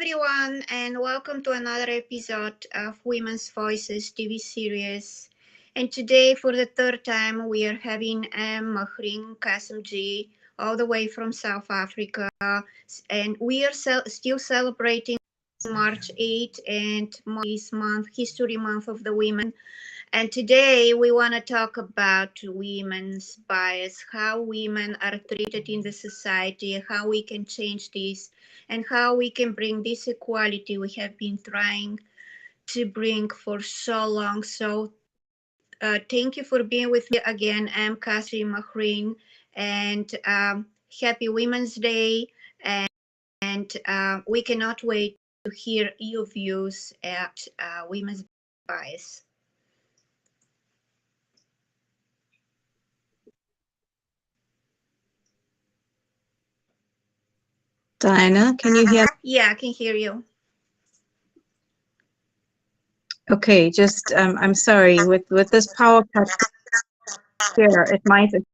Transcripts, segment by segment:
everyone, and welcome to another episode of Women's Voices TV series. And today, for the third time, we are having Mahrin Kasimji all the way from South Africa, and we are still celebrating March 8th and this month, History Month of the Women. And today we want to talk about women's bias, how women are treated in the society, how we can change this, and how we can bring this equality we have been trying to bring for so long. So, thank you for being with me again. I'm Katri Mahrin, and happy Women's Day. And we cannot wait to hear your views at women's bias. Diana, can you hear? Yeah, I can hear you. Okay, just I'm sorry with this power cut here, it might affect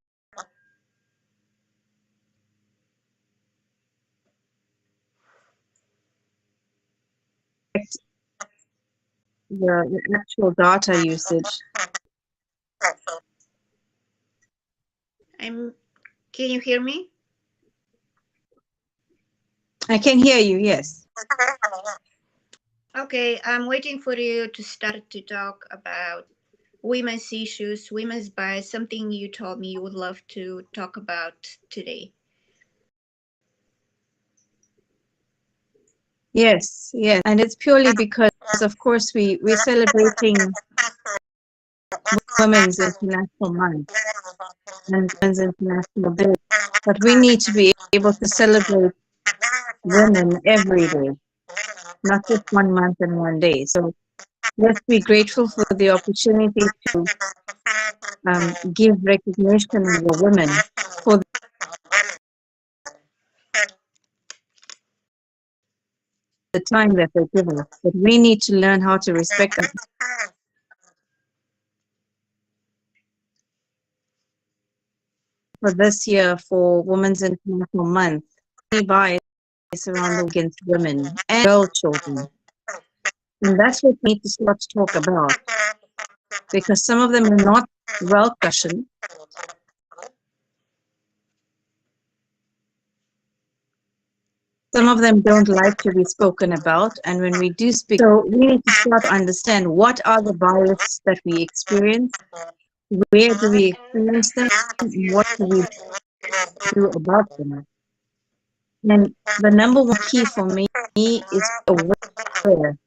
the actual data usage. Can you hear me? I can hear you, yes. Okay, I'm waiting for you to start to talk about women's issues, women's bias, something you told me you would love to talk about today. Yes, yes. And it's purely because of course we're celebrating Women's International Month and Women's International Day. But we need to be able to celebrate women every day, not just 1 month and 1 day. So let's be grateful for the opportunity to give recognition to the women for the time that they give us. But we need to learn how to respect them. For this year, for Women's International Month, bias around against women and girl children. And that's what we need to start to talk about. Because some of them are not well cushioned. Some of them don't like to be spoken about. And when we do speak, so we need to start to understand what are the biases that we experience, where do we experience them, and what do we do about them. And the number one key for me is aware.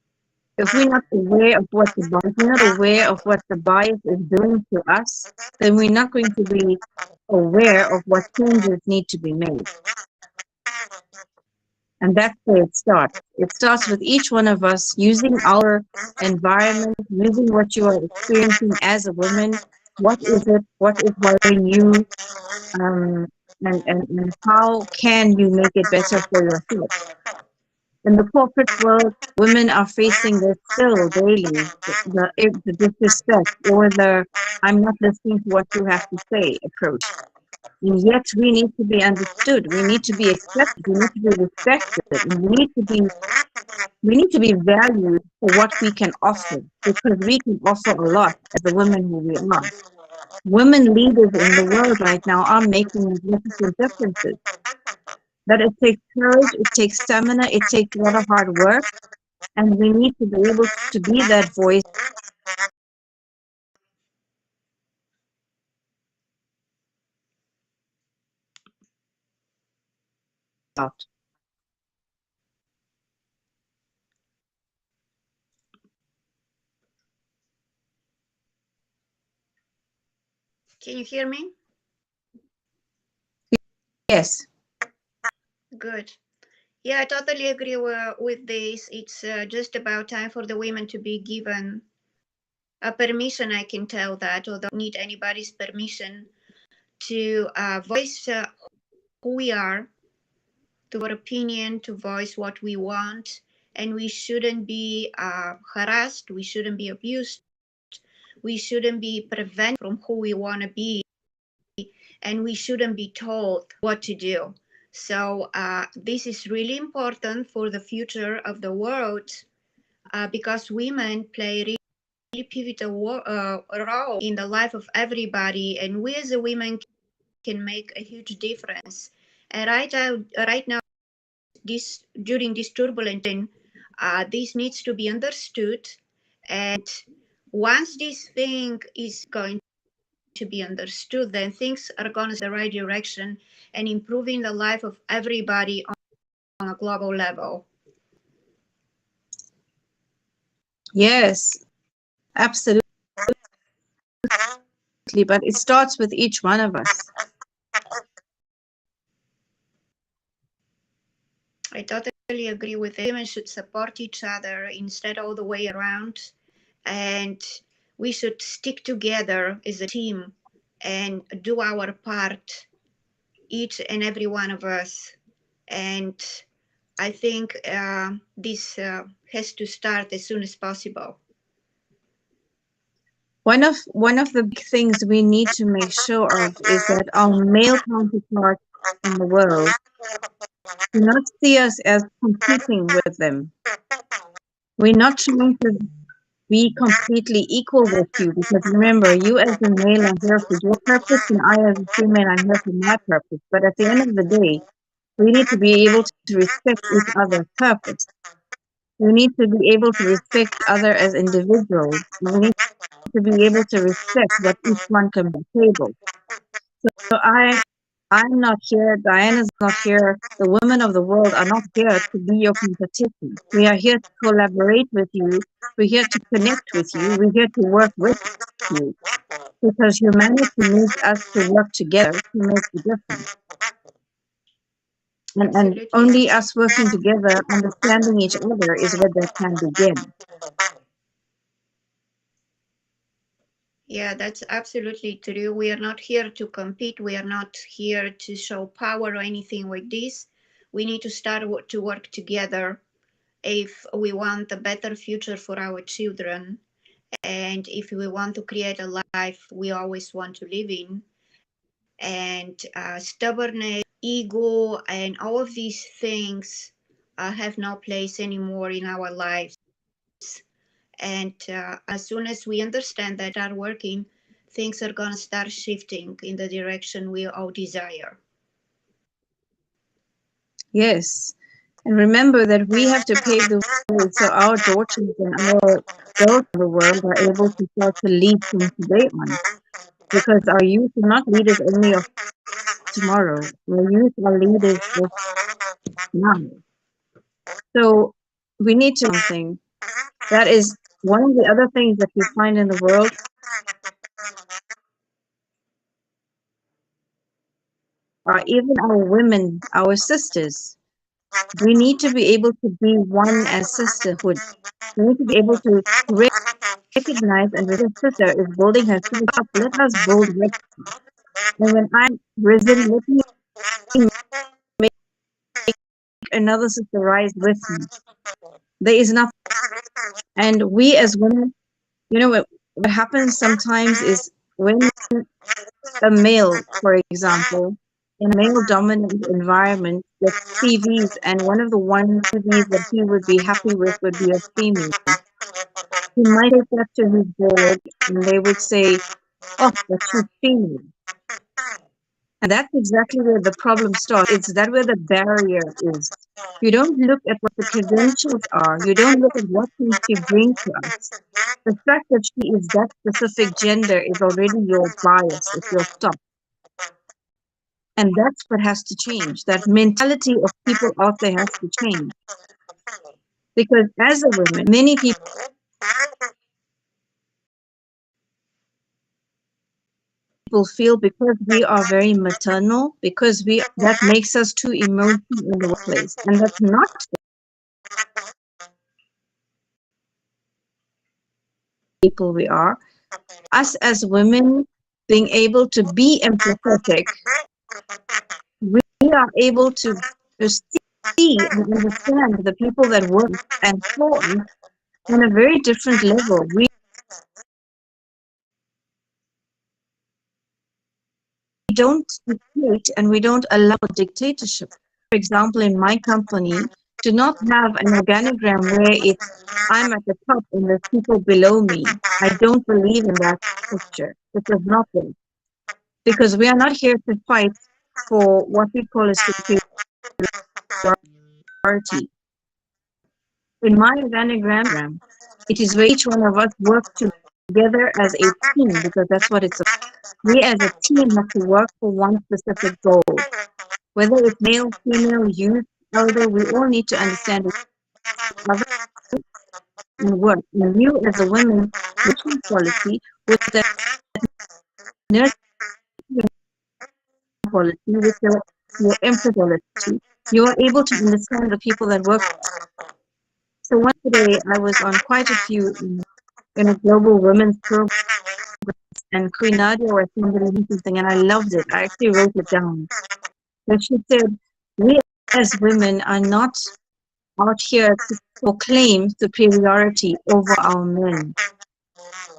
If we're not aware of what the bias, we're not aware of what the bias is doing to us, then we're not going to be aware of what changes need to be made. And that's where it starts. It starts with each one of us using our environment, using what you are experiencing as a woman. What is it? What is worrying you? And how can you make it better for yourself? In the corporate world, women are facing this still daily, the disrespect or the "I'm not listening to what you have to say" approach. And yet we need to be understood, we need to be accepted, we need to be respected, and we need to be valued for what we can offer, because we can offer a lot as the women who we are. Women leaders in the world right now are making magnificent differences. But it takes courage, it takes stamina, it takes a lot of hard work, and we need to be able to be that voice. Out. Can you hear me? Yes. Good. Yeah, I totally agree with this. It's just about time for the women to be given a permission. I can tell that, although I don't need anybody's permission to voice who we are, to our opinion, to voice what we want. And we shouldn't be harassed, we shouldn't be abused, we shouldn't be prevented from who we want to be, and we shouldn't be told what to do. So this is really important for the future of the world because women play really pivotal role in the life of everybody, and we as a women can make a huge difference. And right now, this during this turbulent time, this needs to be understood. And once this thing is going to be understood, then things are going to the right direction and improving the life of everybody on a global level. Yes, absolutely. But it starts with each one of us. I totally agree with it. Women should support each other instead all the way around. And we should stick together as a team and do our part, each and every one of us. And I think this has to start as soon as possible. One of the big things we need to make sure of is that our male counterparts in the world do not see us as competing with them. We're not trying to be completely equal with you because remember, you as a male are here for your purpose and I as a female I'm here for my purpose. But at the end of the day, we need to be able to respect each other's purpose. We need to be able to respect each other as individuals. We need to be able to respect what each one can bring to the table. So I'm not here, Diana's not here, the women of the world are not here to be your competition. We are here to collaborate with you. We're here to connect with you. We're here to work with you. Because humanity needs us to work together to make the difference. And Absolutely. only us working together, understanding each other is where that can begin. Yeah, that's absolutely true. We are not here to compete. We are not here to show power or anything like this. We need to start to work together if we want a better future for our children and if we want to create a life we always want to live in. And stubbornness, ego, and all of these things have no place anymore in our lives. And as soon as we understand that are working, things are going to start shifting in the direction we all desire. Yes. And remember that we have to pave the way so our daughters and our girls of the world are able to start to lead from today on. Because our youth are not leaders only of tomorrow. Our youth are leaders of now. So we need to something. That is one of the other things that we find in the world are even our women, our sisters. We need to be able to be one as sisterhood. We need to be able to recognize and the sister is building herself up. Let us build with her. And when I'm risen, let me make another sister rise with me. There is nothing. And we as women, what happens sometimes is when a male, for example, in a male dominant environment gets CVs, and one of the one CVs that he would be happy with would be a female. He might take that to his board and they would say, oh, but she's female. And that's exactly where the problem starts. It's that where the barrier is. You don't look at what the credentials are. You don't look at what can she bring to us. The fact that she is that specific gender is already your bias, it's your stop. And that's what has to change. That mentality of people out there has to change. Because as a woman, many people feel because we are very maternal, because that makes us too emotional in the workplace. And that's not the people we are. Us as women being able to be empathetic, we are able to see and understand the people that work and for us on a very different level. We don't dictate and we don't allow dictatorship. For example, in my company, to not have an organigram where it's I'm at the top and there's people below me. I don't believe in that structure. It does not work because we are not here to fight for what we call a superiority. In my organigram, it is where each one of us work together as a team because that's what it's about. We as a team have to work for one specific goal. Whether it's male, female, youth, elder, we all need to understand each other and work. And you as a woman with quality, with the nurturing quality, with your empathy quality, you are able to understand the people that work. So one day I was on quite a few in a global women's program, and Queen Nadia was somebody something, and I loved it. I actually wrote it down. But she said, we as women are not out here to proclaim superiority over our men.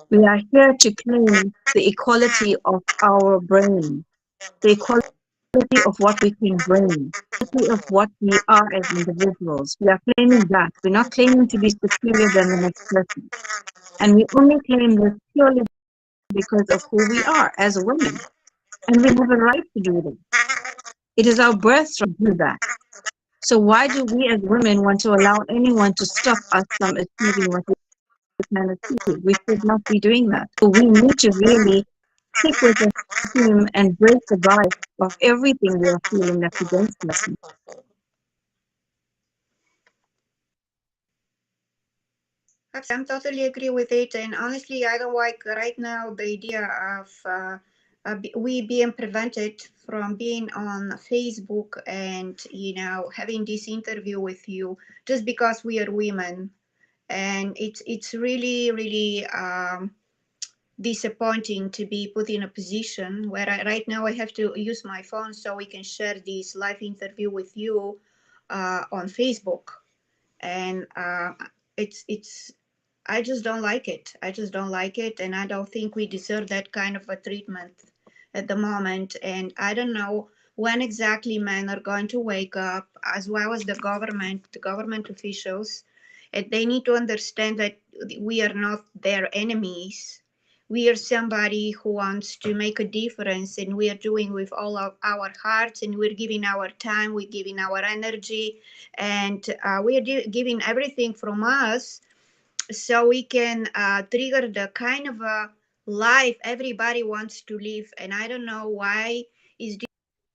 We are here to claim the equality of our brain, the equality of what we can bring, the equality of what we are as individuals. We are claiming that. We're not claiming to be superior than the next person. And we only claim this purely because of who we are as women. And we have a right to do that. It is our birthright to do that. So why do we as women want to allow anyone to stop us from achieving what we can achieve? We should not be doing that. So we need to really stick with the team and break the bias of everything we are feeling that's against us. I'm totally agree with it, and honestly, I don't like right now the idea of we being prevented from being on Facebook and having this interview with you just because we are women, and it's really really disappointing to be put in a position where right now I have to use my phone so we can share this live interview with you on Facebook, and it's I just don't like it. I just don't like it, and I don't think we deserve that kind of a treatment at the moment. And I don't know when exactly men are going to wake up, as well as the government officials, and they need to understand that we are not their enemies. We are somebody who wants to make a difference, and we are doing with all of our hearts, and we're giving our time, we're giving our energy, and we are giving everything from us so we can trigger the kind of a life everybody wants to live. And I don't know why is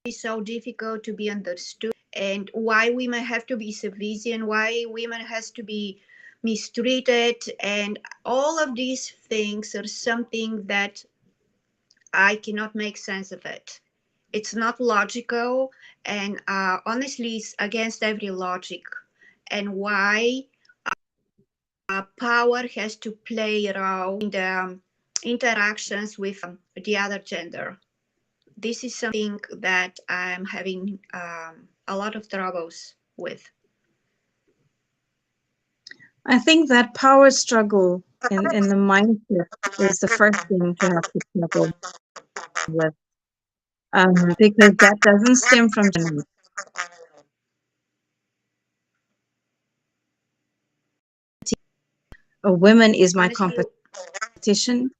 this so difficult to be understood, and why women have to be subservient, why women has to be mistreated, and all of these things are something that I cannot make sense of it. It's not logical, and honestly it's against every logic. And why power has to play a role in the interactions with the other gender. This is something that I'm having a lot of troubles with. I think that power struggle in the mindset is the first thing to have to struggle with, because that doesn't stem from gender. A woman is my Honestly, competition,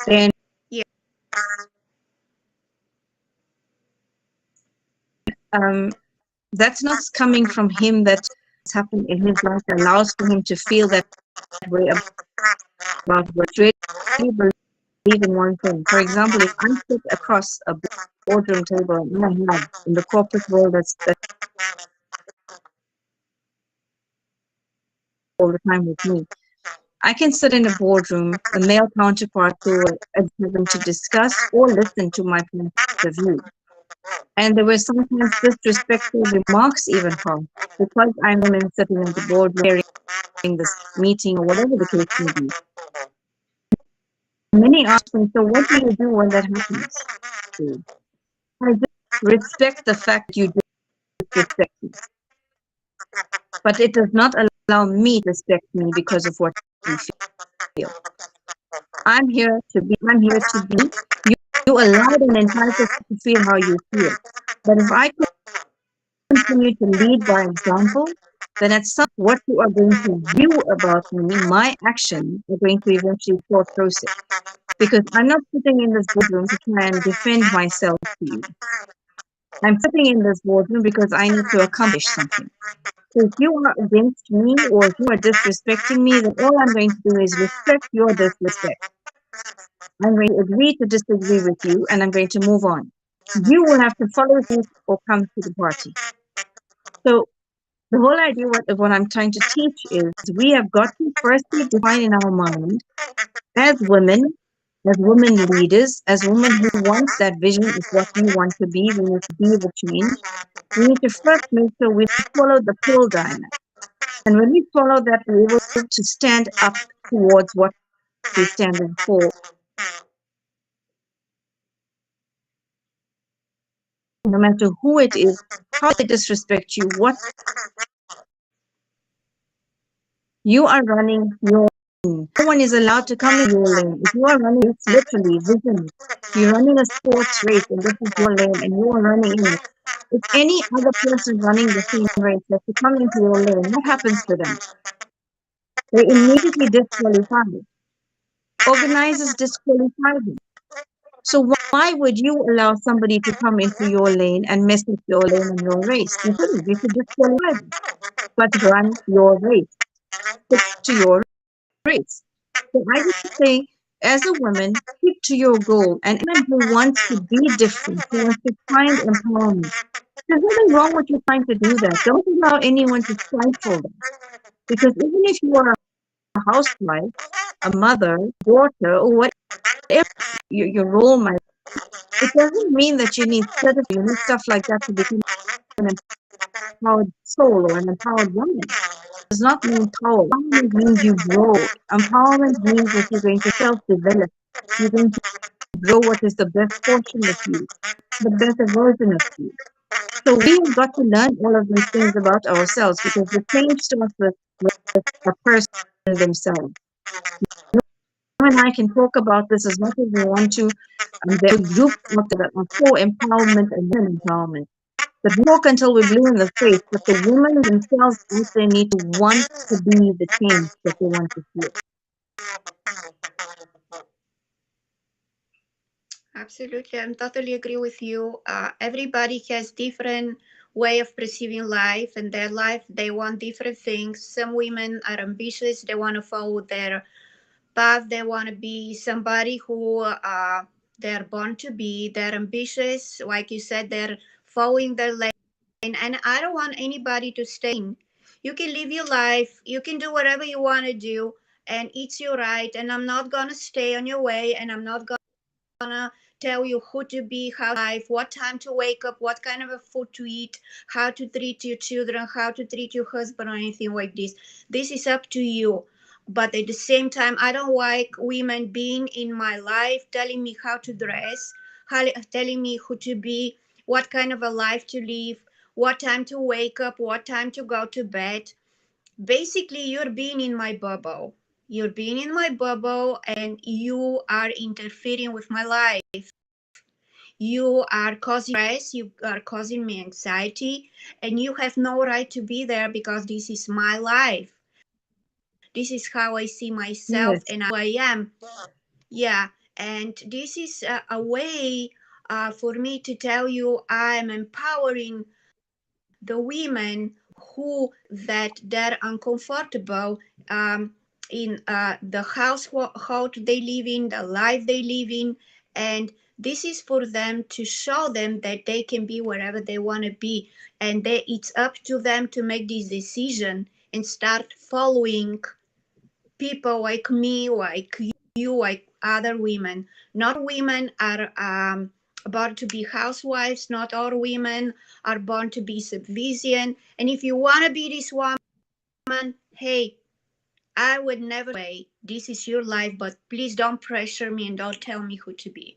then yeah, um, that's not coming from him. That's happened in his life that allows for him to feel that way about what really believe in one thing. For example, if I sit across a boardroom table and I have in the corporate world that's all the time with me, I can sit in a boardroom, a male counterpart to them to discuss or listen to my point of view. And there were sometimes disrespectful remarks even from because I'm women sitting in the boardroom hearing this meeting or whatever the case may be. Many ask me, so what do you do when that happens? I just respect the fact you disrespect me, but it does not allow me to respect me because of what you feel. I'm here to be. You allowed and entitled to feel how you feel. But if I continue to lead by example, then at some what you are going to view about me, my actions are going to eventually thought process. Because I'm not sitting in this boardroom to try and defend myself to you. I'm sitting in this boardroom because I need to accomplish something. So if you are against me or if you are disrespecting me, then all I'm going to do is respect your disrespect. I'm going to agree to disagree with you and I'm going to move on. You will have to follow suit or come to the party. So the whole idea of what I'm trying to teach is we have got to firstly define in our mind as women leaders, as women who wants that vision of what we want to be, we need to be the change. We need to first make sure we follow the pull dynamic. And when we follow that, we're able to stand up towards what we're standing for. No matter who it is, how they disrespect you, what you are running your lane. No one is allowed to come in your lane. If you are running, it's literally vision. You're running a sports race and this is your lane and you are running in it. If any other person running the same race has to come into your lane, what happens to them? They immediately disqualify. Organizers disqualify them. So why would you allow somebody to come into your lane and mess with your lane and your race? You couldn't. You could disqualify them. But run your race. Stick to your race. So I would say, as a woman, stick to your goal. And anyone who wants to be different, who wants to find empowerment, there's nothing wrong with you trying to do that. Don't allow anyone to stifle them. Because even if you are a housewife, a mother, daughter, or whatever your role might be, it doesn't mean that you need certificate, you need stuff like that to become an empowered soul or an empowered woman. Does not mean power. Empowerment means you grow. Empowerment means that you're going to self-develop. You're going to grow what is the best portion of you, the better version of you. So we have got to learn all of these things about ourselves because the change starts with a person themselves. You and I can talk about this as much as we want to. There are groups out there that are for empowerment and women empowerment. But we talk until we're blue in the face, but the women themselves out there need to want to be the change that they want to feel. Absolutely, I'm totally agree with you. Everybody has different way of perceiving life and their life. They want different things. Some women are ambitious. They want to follow their path. They want to be somebody who they're born to be. They're ambitious. Like you said, they're following their lane. And I don't want anybody to stay in. You can live your life. You can do whatever you want to do. And it's your right. And I'm not going to stay on your way. And I'm not gonna tell you who to be, how to live, what time to wake up, what kind of a food to eat, how to treat your children, how to treat your husband, or anything like this. This is up to you. But at the same time, I don't like women being in my life telling me how to dress, telling me who to be, what kind of a life to live, what time to wake up, what time to go to bed. Basically, you're being in my bubble. You're being in my bubble and you are interfering with my life. You are causing stress, you are causing me anxiety, and you have no right to be there because this is my life. This is how I see myself Yes, and who I am. Yeah, and this is a way for me to tell you I'm empowering the women who that they're uncomfortable in the household they live in, the life they live in, and this is for them to show them that they can be wherever they want to be, and it's up to them to make this decision and start following people like me, like you, like other women. Not women are born to be housewives. Not all women are born to be subservient. And if you want to be this woman, hey, I would never say this is your life, but please don't pressure me and don't tell me who to be.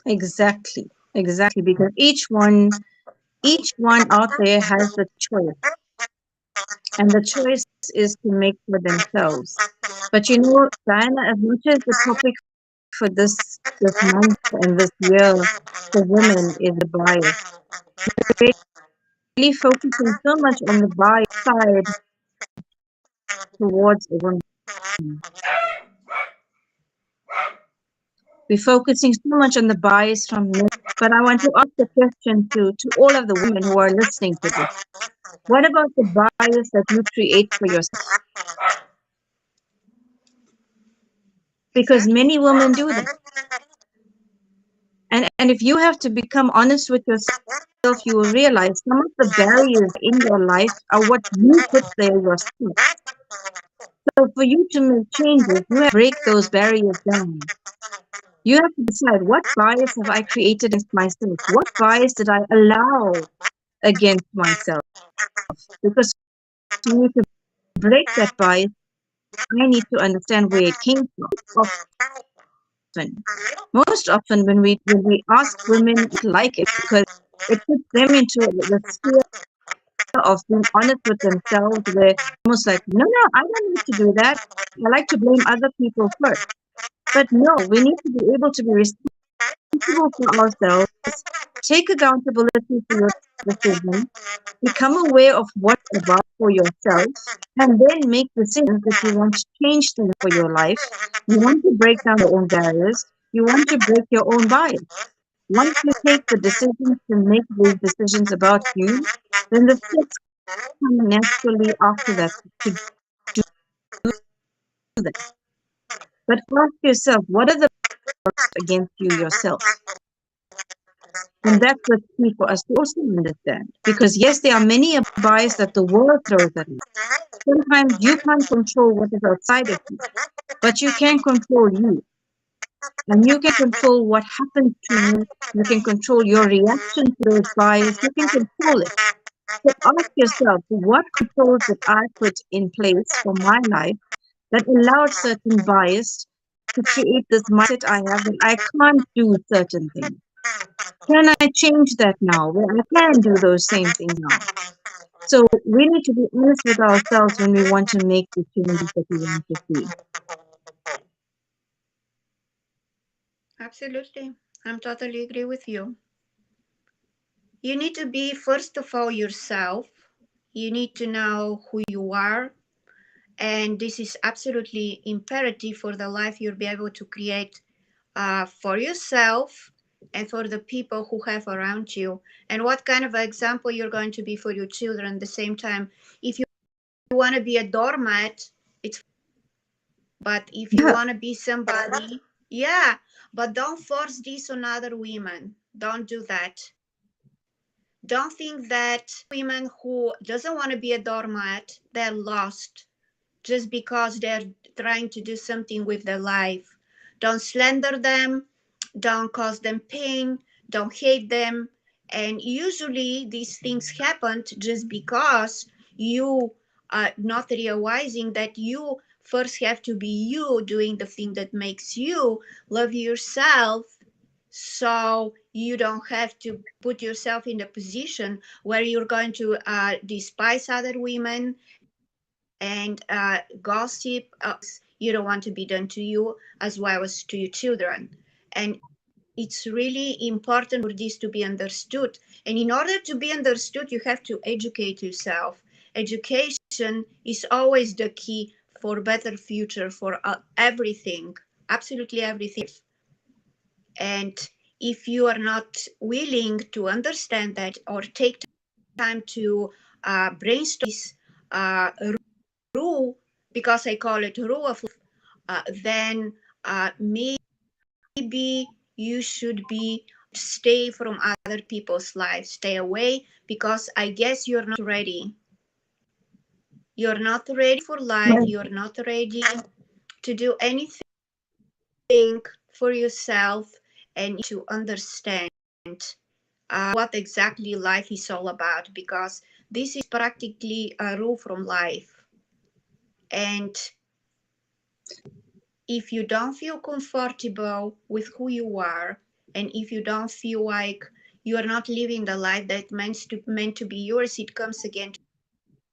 exactly. Exactly. Because each one out there has the choice. And the choice is to make for themselves. But you know, Diana, as much as the topic for this month and this year for women is the bias. Really focusing so much on the bias side towards a woman. We're focusing so much on the bias from men. But I want to ask the question to all of the women who are listening to this. What about the bias that you create for yourself? Because Exactly. many women do that. And if you have to become honest with yourself, you will realize some of the barriers in your life are what you put there yourself. So for you to make changes, you have to break those barriers down. You have to decide, what bias have I created against myself? What bias did I allow against myself? Because for me to break that bias, I need to understand where it came from. Most often when we ask women like it, because it puts them into the sphere of being honest with themselves, where almost like, no, no, I don't need to do that. I like to blame other people first. But no, we need to be able to be responsible for ourselves, take accountability for your decisions, become aware of what's about for yourself, and then make decisions that you want to change things for your life. You want to break down your own barriers. You want to break your own bias. Once you take the decisions to make those decisions about you, then the steps come naturally after that to do that. But ask yourself, what are the against you yourself? And that's what's key for us to also understand. Because yes, there are many a bias that the world throws at you. Sometimes you can't control what is outside of you, but you can control you. And you can control what happens to you. You can control your reaction to those bias. You can control it. So ask yourself, what controls did I put in place for my life that allowed certain bias to create this mindset I have that I can't do certain things? Can I change that now? Where I can do those same things now. So we need to be honest with ourselves when we want to make the changes that we want to see. Absolutely. I'm totally agree with you. You need to be, first of all, yourself. You need to know who you are. And this is absolutely imperative for the life you'll be able to create for yourself and for the people who have around you. And what kind of example you're going to be for your children at the same time. If you want to be a doormat, it's, but if you Yeah. want to be somebody, yeah, but don't force this on other women. Don't do that. Don't think that women who doesn't want to be a doormat, they're lost just because they're trying to do something with their life. Don't slander them, don't cause them pain, don't hate them. And usually these things happen just because you are not realizing that you first have to be you doing the thing that makes you love yourself, so you don't have to put yourself in a position where you're going to despise other women and gossip you don't want to be done to you as well as to your children. And it's really important for this to be understood. And in order to be understood, you have to educate yourself. Education is always the key for better future for everything, absolutely everything. And if you are not willing to understand that or take time to brainstorm this uh, rule, because I call it rule of life, then maybe you should be stay from other people's lives, stay away, because I guess you're not ready. You're not ready for life. Right. You're not ready to do anything for yourself, and to understand what exactly life is all about, because this is practically a rule from life. And if you don't feel comfortable with who you are, and if you don't feel like you are not living the life that meant to be yours, it comes again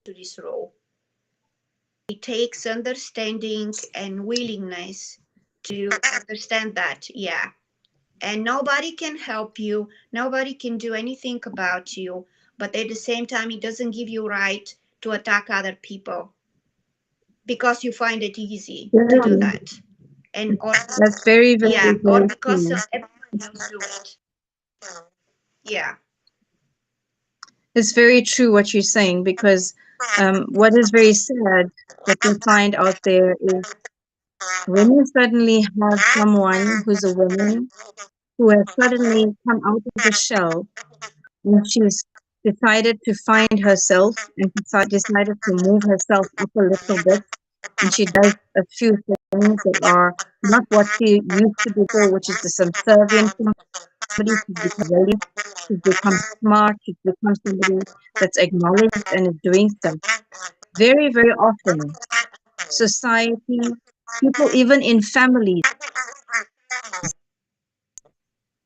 to this role. It takes understanding and willingness to understand that. Yeah. And nobody can help you, nobody can do anything about you, but at the same time it doesn't give you right to attack other people because you find it easy to do Very, that. And or that's very, yeah, very, or very because true. everyone else do it. Yeah. It's very true what you're saying because what is very sad that we find out there is when you suddenly have someone who's a woman who has suddenly come out of the shell and she's decided to find herself and decided to move herself up a little bit and she does a few things that are not what she used to do before, which is the subservient somebody. She's become resilient, she's become smart, she's become somebody that's acknowledged and is doing stuff. Very, very often, society, people, even in families,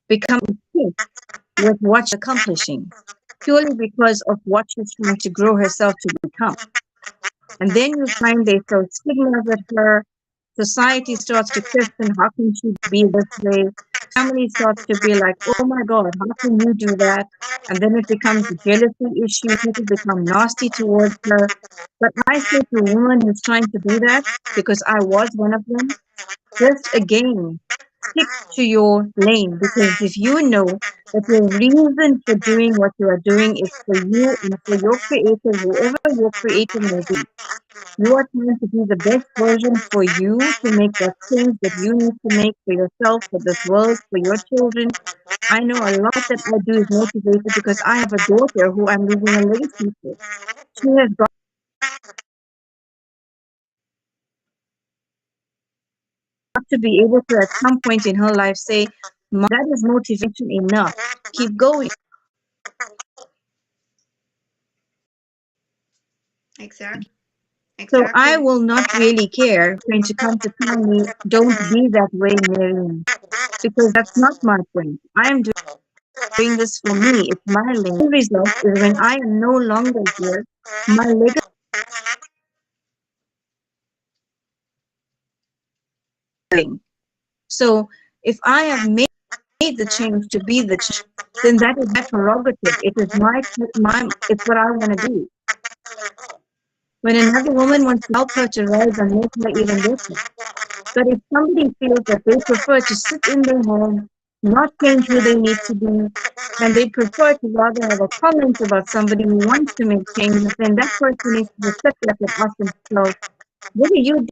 become obsessed with what she's accomplishing purely because of what she's trying to grow herself to become. And then you find they throw stigmas at her. Society starts to question, how can she be this way? Family starts to be like, oh my God, how can you do that? And then it becomes a jealousy issue. People become nasty towards her. But I say to a woman who's trying to do that, because I was one of them, just again, stick to your lane. Because if you know that your reason for doing what you are doing is for you and for your creator, whoever your creator may be, you are trying to be the best version for you to make that change that you need to make for yourself, for this world, for your children. I know a lot that I do is motivated because I have a daughter who I'm leaving a legacy for. She has got to be able to, at some point in her life, say, "Mom, that is motivation enough. Keep going." Exactly. So I Exactly. will not really care when she comes to tell me, don't be that way, Miriam, because that's not my point. I am doing this for me. It's my lane. The result is when I am no longer here, my legacy. So if I have made the change to be the change, then that is my prerogative. It is it's what I want to do. When another woman wants to help her to rise and make her even better. But if somebody feels that they prefer to sit in their home, not change who they need to be, and they prefer to rather have a comment about somebody who wants to make changes, then that person needs to just sit back and ask themselves, what are you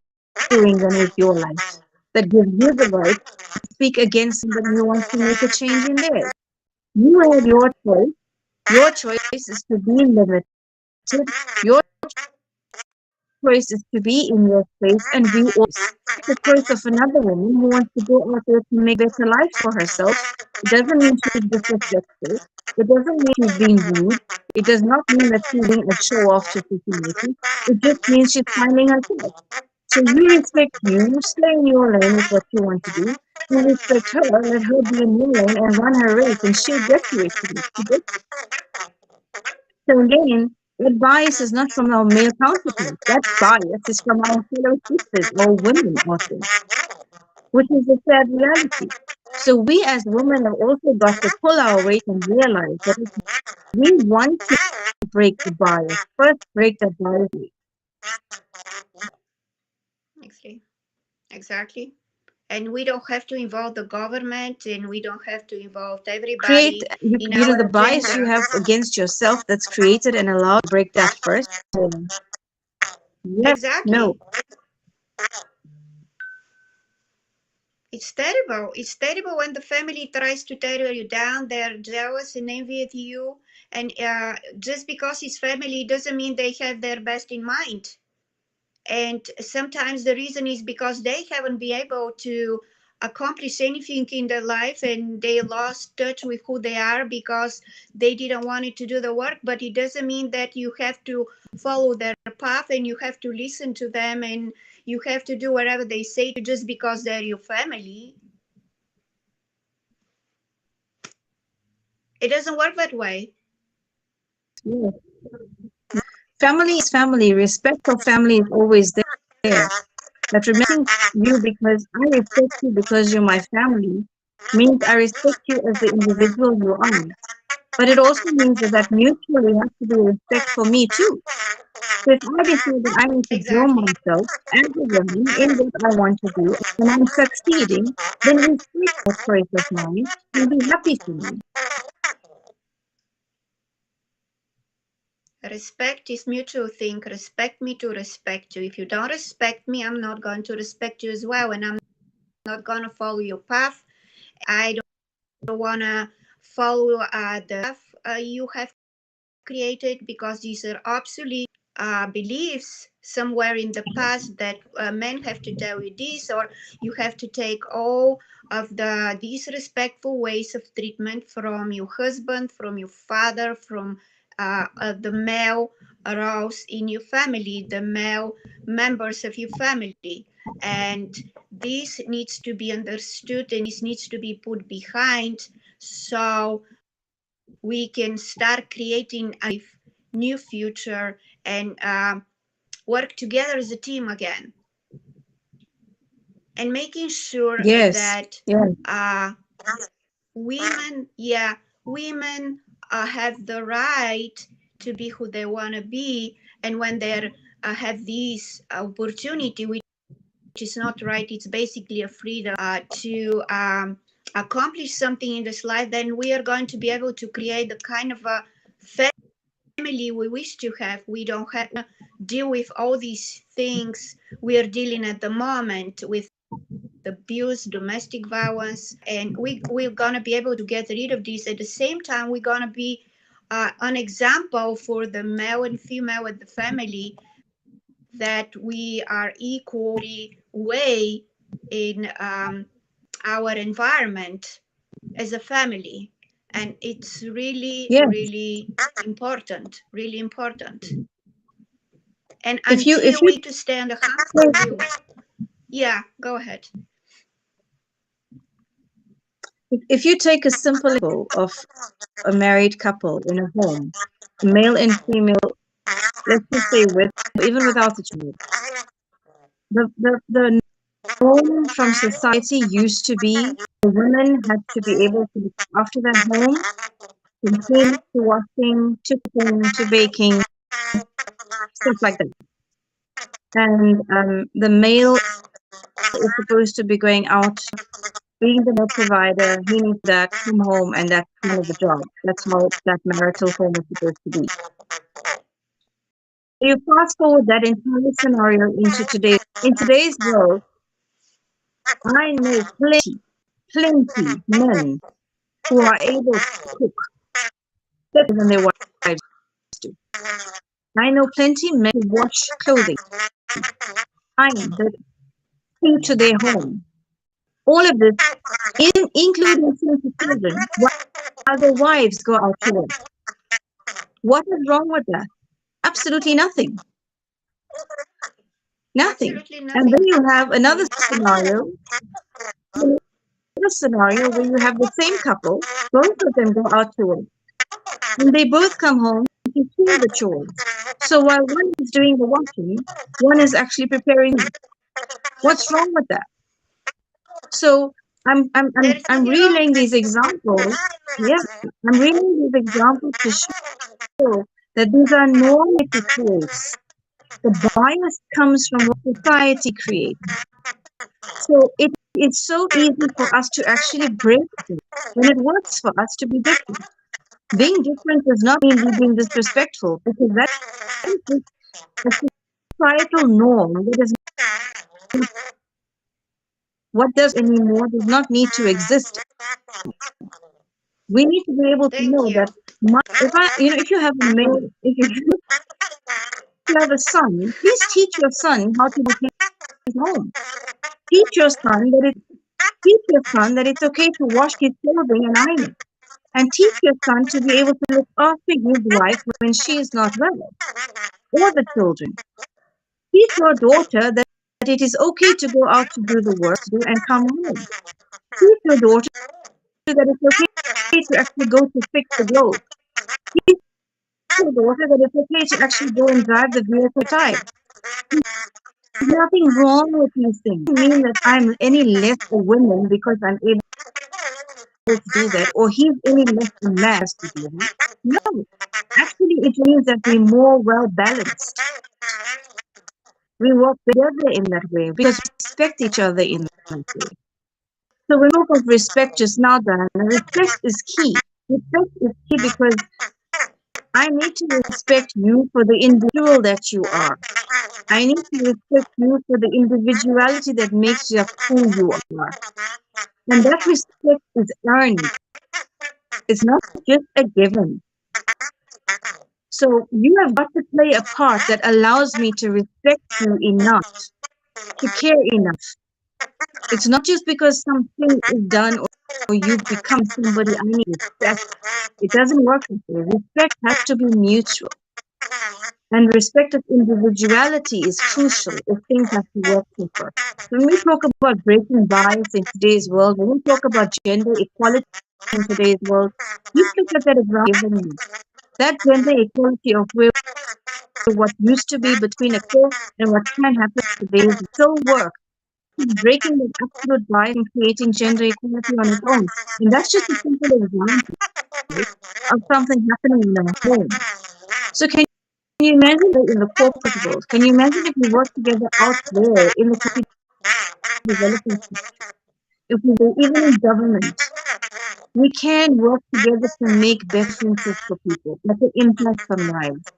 doing then with your life that gives you the right to speak against somebody who wants to make a change in theirs? You have your choice. Your choice is to be limited. Your choice is to be in your place and be always. The choice of another woman who wants to go out there to make better life for herself. It doesn't mean she's disrespectful. It doesn't mean she's being rude. It does not mean that she's being a show off to society. It just means she's finding herself. So you respect you, stay in your lane with what you want to do. You respect her, let her be in your lane and run her race, and she'll get to it. She gets. So again, that bias is not from our male counterparts. That bias is from our fellow sisters or women out there, which is a sad reality. So we as women have also got to pull our weight and realize that if we want to break the bias, first break the bias. Exactly. Exactly. And we don't have to involve the government and we don't have to involve Create, everybody in the our bias you agenda. have against yourself that's created and allow to break that first. Yes, no. Exactly. It's terrible. It's terrible when the family tries to tear you down. They're jealous and envy of you. And just because it's family doesn't mean they have their best in mind. And sometimes the reason is because they haven't been able to accomplish anything in their life and they lost touch with who they are because they didn't want it to do the work. But it doesn't mean that you have to follow their path and you have to listen to them and you have to do whatever they say to just because they're your family. It doesn't work that way. Yes. Family is family. Respect for family is always there. That you because I respect you because you're my family means I respect you as the individual you are. But it also means that that mutually has to be respect for me too. So if I decide that I need to grow Exactly. myself as a woman in what I want to do and I'm succeeding, then respect that choice of mine and be happy for me. Respect is mutual thing. Respect me to respect you. If you don't respect me, I'm not going to respect you as well, and I'm not going to follow your path. I don't want to follow the path you have created, because these are obsolete beliefs somewhere in the past, that men have to tell you this, or you have to take all of the disrespectful ways of treatment from your husband, from your father, from the male roles in your family, the male members of your family. And this needs to be understood, and this needs to be put behind, so we can start creating a new future, and work together as a team again, and making sure Yes, that yes. uh, women have the right to be who they want to be, and when they have this opportunity, which is not right, it's basically a freedom to accomplish something in this life, then we are going to be able to create the kind of a family we wish to have. We don't have to deal with all these things we are dealing at the moment with abuse, domestic violence, and we're gonna be able to get rid of this. At the same time, we're gonna be an example for the male and female at the family, that we are equally way in our environment as a family, and it's really Yes. really important, really important. And If until you we to stay on the hamster wheel. Yeah, go ahead. if you take a simple example of a married couple in a home, male and female, let's just say with even without the child, the norm from society used to be the women had to be able to look after their home, from cleaning to washing to cooking to baking, stuff like that. And the male is supposed to be going out, being the male provider. He needs that, come home, and that's kind of the job. That's how that marital home is supposed to be. You fast forward that entire scenario into today. In today's world, I know plenty men who are able to cook better than their wives do. I know plenty men who wash clothing, iron, that clean to their home. All of this, including single children, while their wives go out to work. What is wrong with that? Absolutely nothing. Nothing. Absolutely And then nothing. you have another Absolutely. scenario where you have the same couple, both of them go out to work, and they both come home to share the chores. So while one is doing the washing, one is actually preparing meals. What's wrong with that? So There is I'm nothing wrong. relaying these examples. Yeah, I'm relaying these examples to show that these are normative traits. The bias comes from what society creates. So it's so easy for us to actually break it when it works for us to be different. Being different does not mean we being disrespectful, because that is just a societal norm that is not what does anymore, does not need to exist. We need to be able to Thank know that you. if I, if you have a male, if you have a son, please teach your son how to behave at home. Teach your son that teach your son that it's okay to wash his clothing and iron it. And teach your son to be able to look after his wife when she is not well, or the children. Teach your daughter that it is okay to go out to do the work to do and come home. Teach your daughter that it's okay to actually go to fix the globe. Teach your daughter that it's okay to actually go and drive the vehicle tire. There's nothing wrong with these things. It doesn't mean that I'm any less a woman because I'm able to do that, or he's any less a man to do that. No, actually, it means that we're more well balanced. We work together in that way because we respect each other in that way. So when we talk of respect just now, Diana, respect is key. Respect is key because I need to respect you for the individual that you are. I need to respect you for the individuality that makes you who you are. And that respect is earned. It's not just a given. So you have got to play a part that allows me to respect you enough, to care enough. It's not just because something is done or you become somebody I need to respect. It doesn't work that way. Respect has to be mutual. And respect of individuality is crucial if things have to work together. When we talk about breaking bias in today's world, when we talk about gender equality in today's world, let's look at that example given me. That gender equality of where what used to be between a girl and what can happen today is still work. It's breaking that absolute bias and creating gender equality on its own. And that's just a simple example of something happening in the home. So can you imagine in the corporate world? Can you imagine if we work together out there in the community development, if we were even in government? We can work together to make better differences for people, better impact on lives.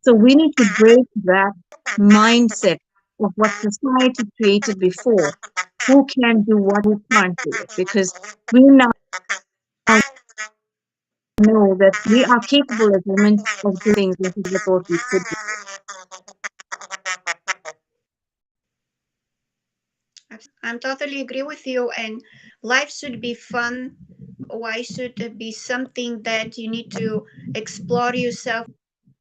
So we need to break that mindset of what society created before. Who can do what, who can't do it? Because we now know that we are capable as women of doing things that we thought we could do. I'm totally agree with you. And life should be fun. Why should it be something that you need to explore yourself?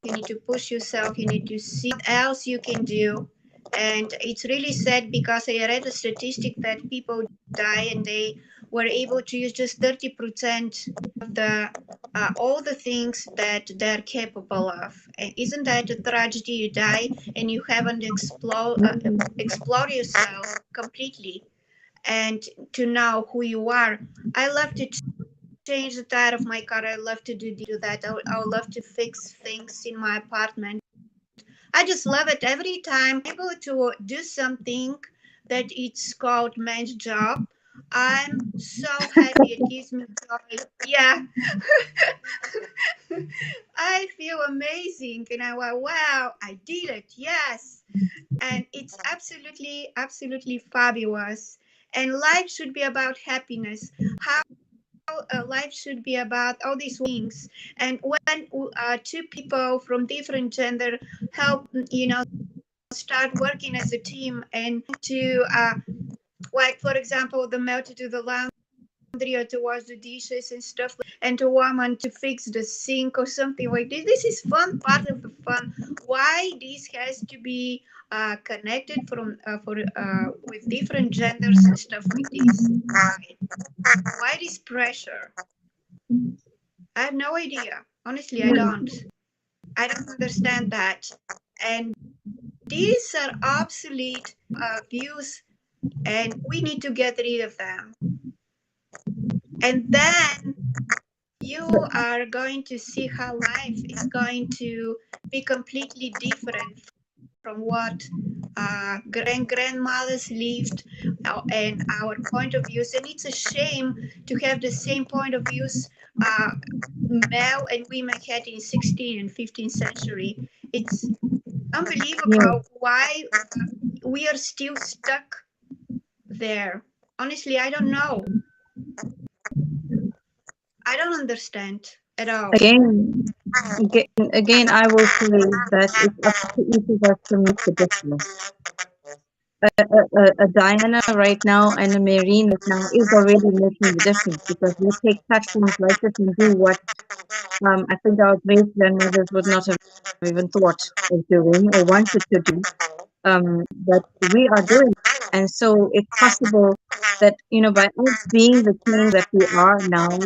You need to push yourself. You need to see what else you can do. And it's really sad because I read a statistic that people die and they were able to use just 30% of the all the things that they're capable of. And isn't that a tragedy? You die and you haven't explore yourself completely and to know who you are. I love to change the tire of my car. I love to do that. I would love to fix things in my apartment. I just love it every time I'm able to do something that it's called man's job. I'm so happy. It gives me joy. Yeah, I feel amazing, and I went, wow, I did it. Yes, and it's absolutely fabulous. And life should be about happiness. How life should be about all these things. And when two people from different gender help, start working as a team and to, like, for example, the male to do the laundry or to wash the dishes and stuff, and the woman to fix the sink or something like this. This is fun, part of the fun. Why this has to be connected from for with different genders and stuff like this? Why this pressure? I have no idea. Honestly, I don't. I don't understand that. And these are obsolete views, and we need to get rid of them. And then you are going to see how life is going to be completely different from what grandmothers lived and our point of views. And it's a shame to have the same point of views male and women had in 16th and 15th century. It's Yeah. unbelievable why we are still stuck there. Honestly, I don't know. I don't understand at all. Again, I will say that it's up to each of us to make the difference. A Diana right now and a Marine right now is already making the difference because they take platforms like this and do what I think our great grandmothers would not have even thought of doing or wanted to do. But we are doing, and so it's possible that by us being the change that we are now,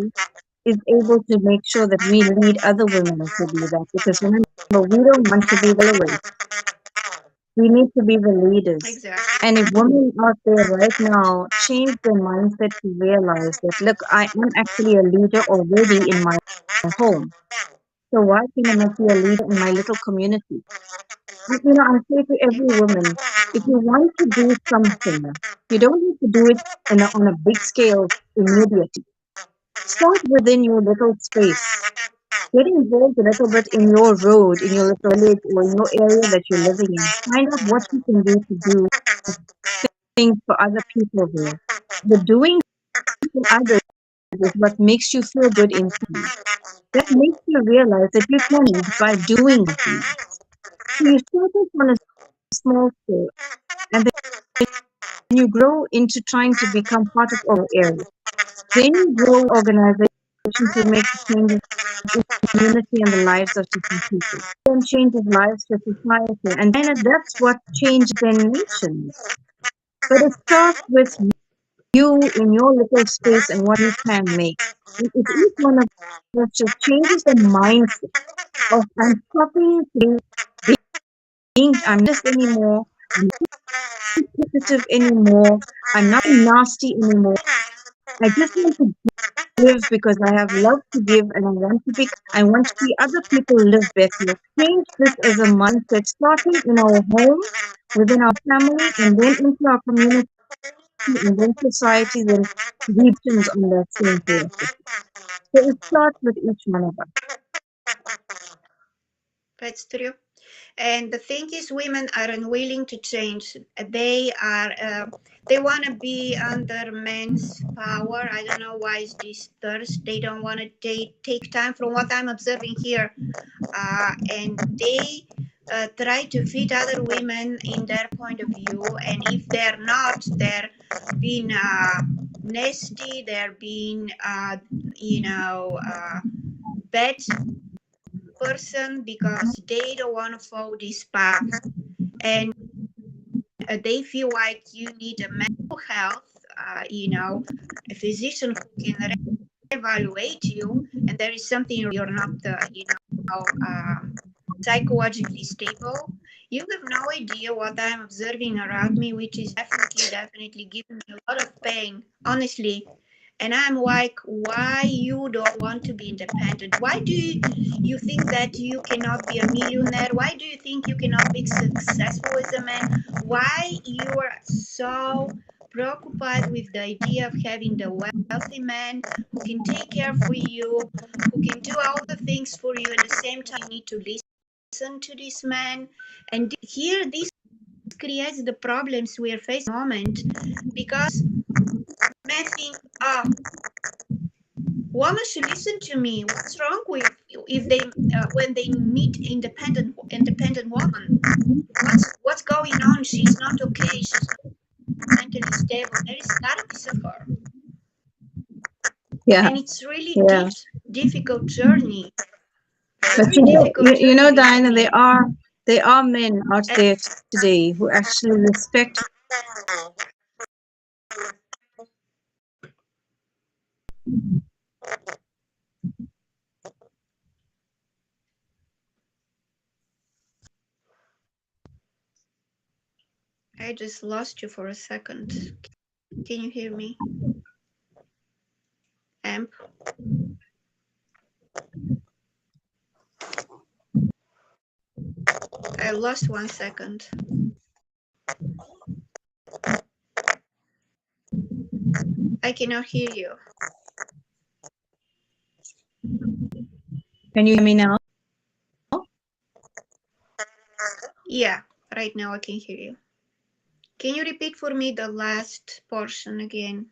is able to make sure that we lead other women to do that. Because remember, we don't want to be the way. We need to be the leaders. Exactly. And if women out there right now change their mindset to realize that, look, I am actually a leader already in my home. So why can I not be a leader in my little community? I say to every woman, if you want to do something, you don't need to do it on a big scale immediately. Start within your little space. Get involved a little bit in your road, in your little village, or in your area that you're living in. Find out what you can do to do things for other people there. The doing for others is what makes you feel good inside. That makes you realize that you can lead by doing things. So you start off on a small scale, and then you grow into trying to become part of our area. Then you grow organization to make changes in the community and the lives of different people. Then changes lives to society. And then that's what changes then nations. But it starts with you in your little space and what you can make. And if each one of us just changes the mindset of I'm stopping being I'm not this anymore, I'm not competitive anymore, I'm not nasty anymore. I just want to give because I have love to give and I want to see other people live better. Change this as a mindset starting in our home, within our family, and then into our community and then society, then regions on that same philosophy. So it starts with each one of us. That's true. And the thing is, women are unwilling to change. They want to be under men's power. I don't know why is this thirst. They don't want to take time from what I'm observing here, and they try to fit other women in their point of view. And if they're not, they're being nasty. They're being, bad person because they don't want to follow this path. And they feel like you need a mental health, a physician who can evaluate you, and there is something you're not, psychologically stable. You have no idea what I'm observing around me, which is definitely giving me a lot of pain, honestly. And I'm like, why you don't want to be independent? Why do you think that you cannot be a millionaire? Why do you think you cannot be successful as a man? Why you are so preoccupied with the idea of having the wealthy man who can take care for you, who can do all the things for you, at the same time you need to listen to this man. And here this creates the problems we are facing at the moment, because men think, oh, women should listen to me. What's wrong with if they when they meet independent woman? What's going on? She's not okay. She's not mentally stable. There is gotta be of her, Yeah, and it's really yeah. difficult journey. But Very difficult journey, believe Diana, me. there are men out And there today who actually respect. I just lost you for a second. Can you hear me? Amp, I lost 1 second. I cannot hear you. Can you hear me now? Yeah, right now I can hear you. Can you repeat for me the last portion again?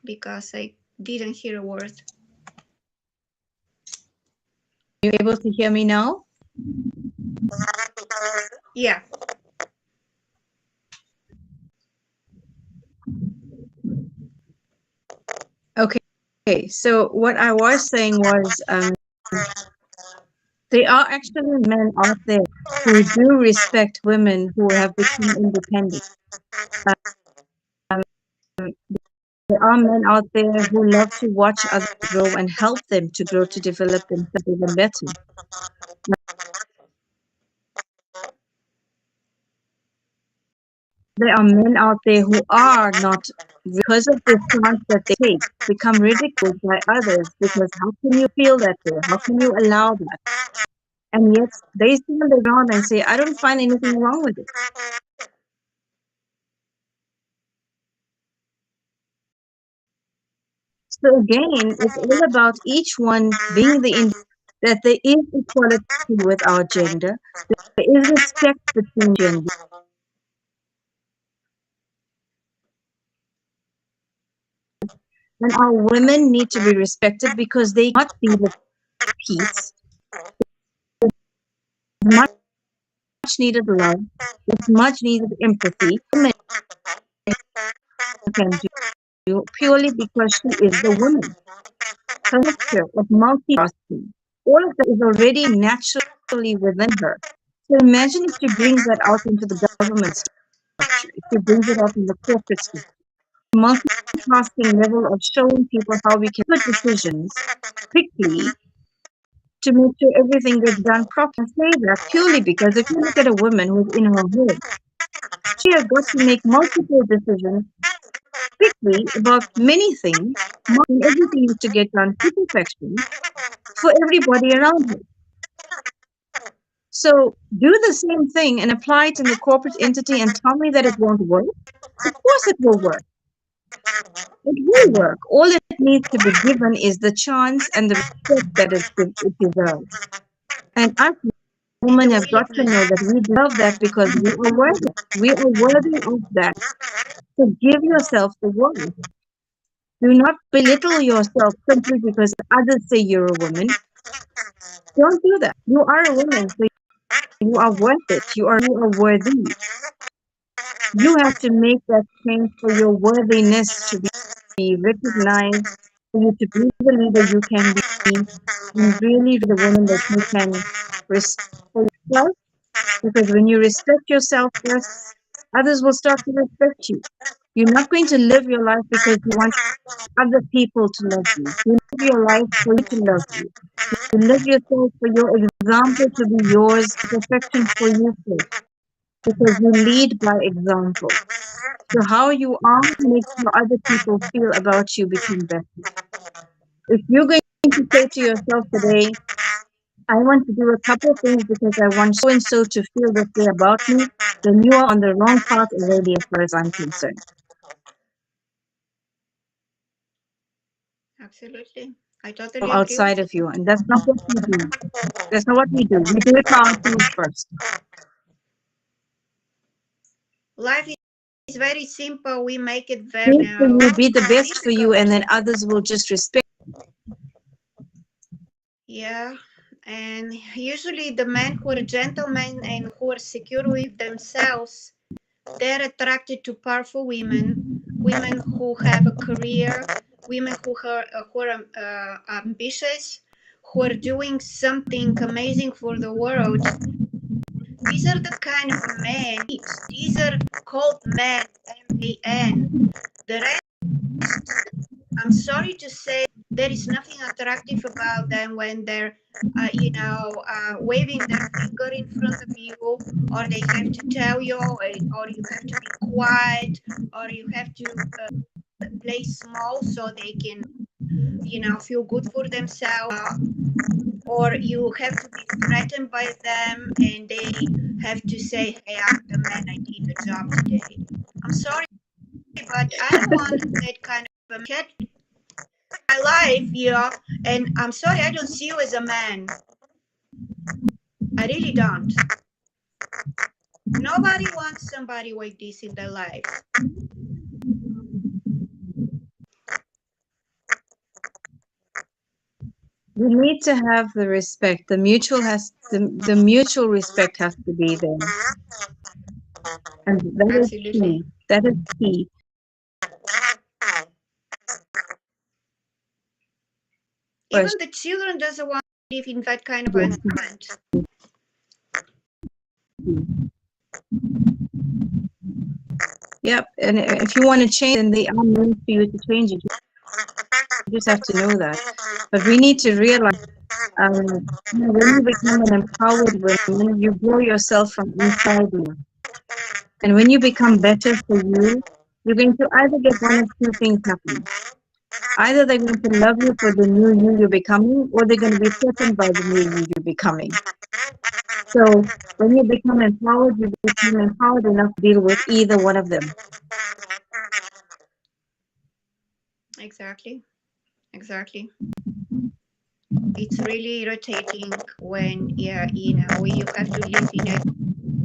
Because I didn't hear a word. Are you able to hear me now? Yeah. Okay. So what I was saying was, there are actually men out there who do respect women who have become independent. There are men out there who love to watch others grow and help them to grow to develop themselves even better. there are men out there who are not, because of the stance that they take, become ridiculed by others because how can you feel that way? How can you allow that? And yet they stand their ground and say, I don't find anything wrong with it. So again, it's all about each one being the individual, that there is equality with our gender, there is respect between genders, and our women need to be respected because they cannot be the peace, much needed love, with much needed empathy. Women can do purely because she is the woman. Her nature of multitasking, all of that is already naturally within her. So imagine if she brings that out into the government structure, if she brings it out in the corporate structure, multitasking level of showing people how we can make decisions quickly to make sure everything gets done properly. I say that purely because if you look at a woman who's in her home, she has got to make multiple decisions quickly about many things, and everything is to get done to perfection for everybody around her. So do the same thing and apply it in the corporate entity and tell me that it won't work. Of course it will work. It will work. All it needs to be given is the chance and the respect that it deserves. And us And women the have got to know willingness. that we deserve that because we are worthy. We are worthy of that. So give yourself the worth. Do not belittle yourself simply because others say you're a woman. Don't do that. You are a woman, so you are worth it. You are worthy. You have to make that change for your worthiness to be recognized, for you to be the leader you can be, and really the woman that you can respect yourself. Because when you respect yourself first, others will start to respect you. You're not going to live your life because you want other people to love you. You live your life for you to love you. You live yourself for your example to be yours, perfection for you first. Because you lead by example. So how you are makes how other people feel about you become better. If you're going to say to yourself today, I want to do a couple of things because I want so and so to feel this way about me, then you are on the wrong path already as far as I'm concerned. Absolutely. I totally agree Outside with of you. you, and that's not what we do. That's not what we do. We do it for ourselves first. Life is very simple. We make it very, Think for you, be the best for you, and difficult. then others will just respect. Yeah. And usually the men who are gentlemen and who are secure with themselves, they're attracted to powerful women, women who have a career, women who are ambitious, who are doing something amazing for the world. These are the kind of men. These are called men, man. The rest, I'm sorry to say, there is nothing attractive about them when they're, waving their finger in front of you, or they have to tell you, or you have to be quiet, or you have to play small so they can, feel good for themselves, or you have to be threatened by them and they have to say, hey, I'm the man, I did the job today. I'm sorry, but I don't want that kind of a cat in my life, and I'm sorry, I don't see you as a man. I really don't. Nobody wants somebody like this in their life. We need to have the respect. The mutual respect has to be there, and that is Absolutely. key. That is key. Even the children doesn't want to live in that kind of environment. Yep. And if you want to change, then they are meant for you to change it. You just have to know that. But we need to realize, when you become an empowered woman, you grow yourself from inside you. And when you become better for you, you're going to either get one of two things happen. Either they're going to love you for the new you you're becoming, or they're going to be threatened by the new you you're becoming. So when you become empowered enough to deal with either one of them. Exactly. Exactly. It's really irritating when, yeah, you have to live in an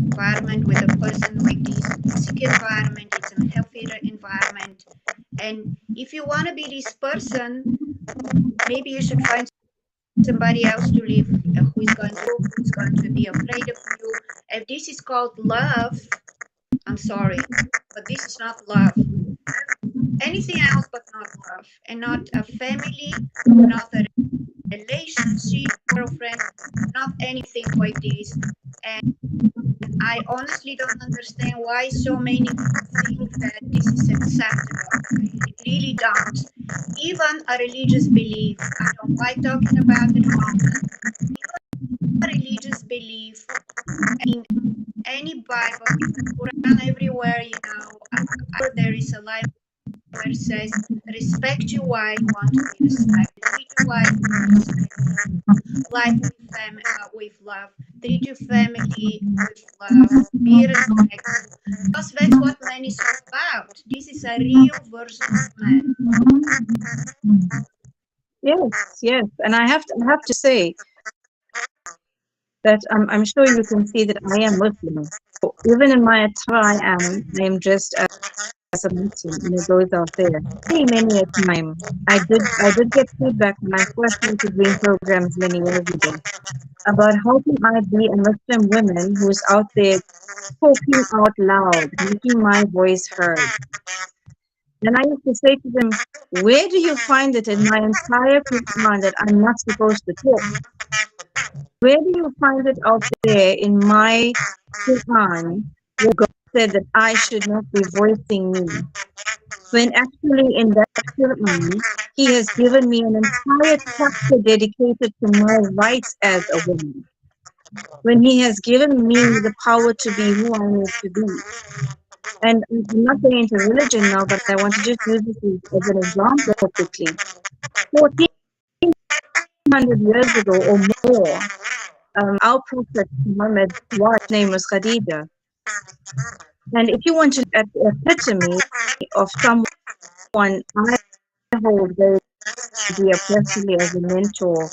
environment with a person like this, toxic environment. It's a healthy environment. And if you want to be this person, maybe you should find somebody else to live who's going to be afraid of you. If this is called love, I'm sorry, but this is not love. Anything else but not love, and not a family, not a relationship, girlfriend, not anything like this. And I honestly don't understand why so many people think that this is acceptable. I really don't. Even a religious belief, I don't like talking about religion. Even a religious belief in any Bible, in the Quran, everywhere, there is a line where it says, respect your wife, you want to be respected. Treat your wife with respect. Life with love. Treat your family with love. Be respectful. Because that's what man is all about. This is a real version of man. Yes, yes. And I have to say that I'm sure you can see that I am Muslim. Even in my attire, I am dressed as a Muslim, and it goes out there. Many a time, I did get feedback when I first started doing programs many years ago about how can I be a Muslim woman who's out there talking out loud, making my voice heard. And I used to say to them, where do you find it in my entire Quran that I'm not supposed to talk? Where do you find it out there in my Quran where God said that I should not be voicing me? When actually in that Quran, He has given me an entire chapter dedicated to my rights as a woman. When He has given me the power to be who I need to be. And I'm not getting into religion now, but I want to just use this as an example quickly. 1400 years ago or more, our Prophet Muhammad's wife's name was Khadija. And if you want to look at the epitome of someone I hold very dear personally as a mentor,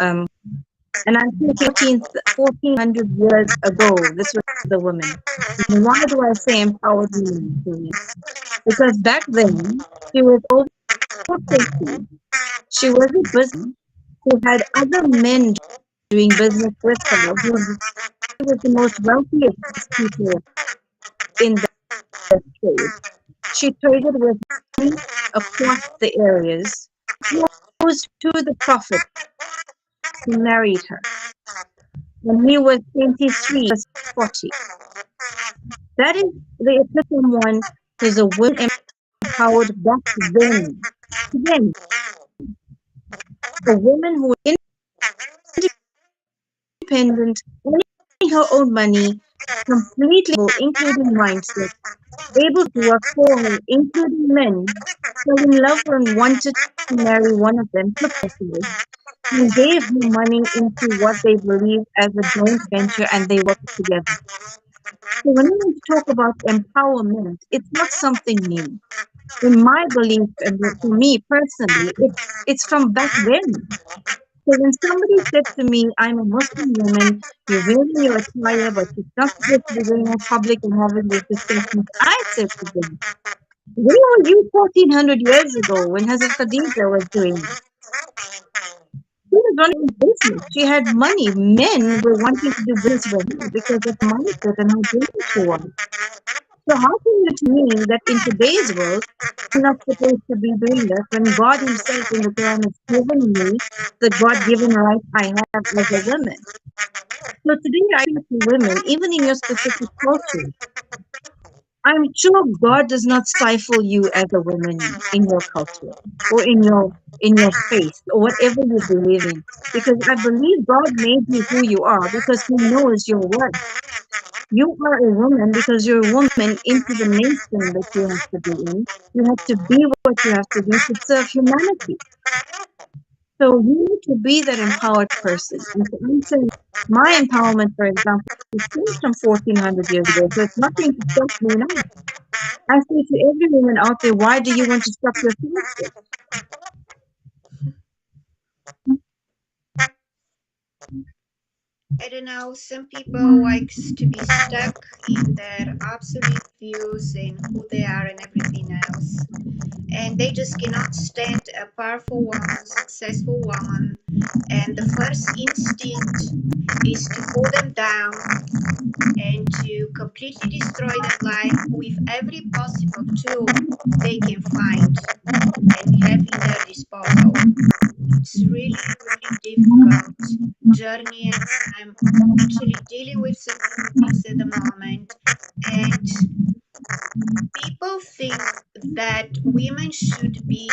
um, and I'm thinking 1400 years ago, this was the woman. And why do I say empowered women? Because back then, she was over 50. She was a business who had other men doing business with her, who was the most wealthiest people in that trade. She traded with men across the areas, proposed to the Prophet, who married her. When he was 23, she was 40. That is the epitome one who's a woman empowered back then. Again, a woman who was independent, earning her own money, completely able, including mindset, able to work for her, including men, fell in love and wanted to marry one of them, successfully, and gave her money into what they believe as a joint venture and they work together. So when we talk about empowerment, it's not something new. In my belief, and for me personally, it's from back then. So when somebody said to me, I'm a Muslim woman, you're wearing your attire, but you're not supposed to be going out public and having these discussions, I said to them, where were you 1400 years ago when Hazrat Khadija was doing it? She was running a business. She had money. Men were wanting to do business with her because of her mindset and how brilliant she was. So how can you tell me that in today's world, I'm not supposed to be doing that when God Himself in the Quran has given me the God-given right I have as a woman? So today I say to women, even in your specific culture, I'm sure God does not stifle you as a woman in your culture or in your faith or whatever you believe in. Because I believe God made you who you are because He knows your worth. You are a woman because you're a woman into the nation that you have to be in. You have to be what you have to be to serve humanity. So you need to be that empowered person. And so I'm saying my empowerment, for example, is changed from 1400 years ago. So it's nothing to stop me now. I say to every woman out there, why do you want to stop yourself? I don't know, some people likes to be stuck in their absolute views and who they are and everything else. And they just cannot stand a powerful woman, successful woman. And the first instinct is to pull them down and to completely destroy their life with every possible tool they can find and have in their disposal. It's really, really difficult journey, and I'm actually dealing with some difficulties at the moment. And people think that women should be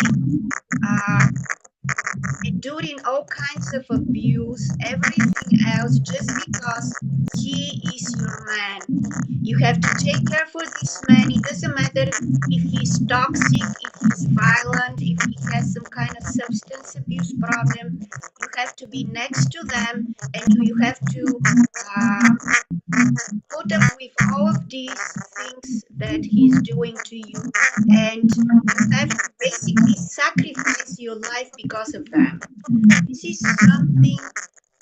uh, enduring all kinds of abuse, everything else, just because he is your man. You have to take care for this man. It doesn't matter if he's toxic, if he's violent, if he has some kind of substance abuse problem. You have to be next to them, and you have to uh, put up with all of these things that he's doing to you, and you have to basically sacrifice your life because of them. This is something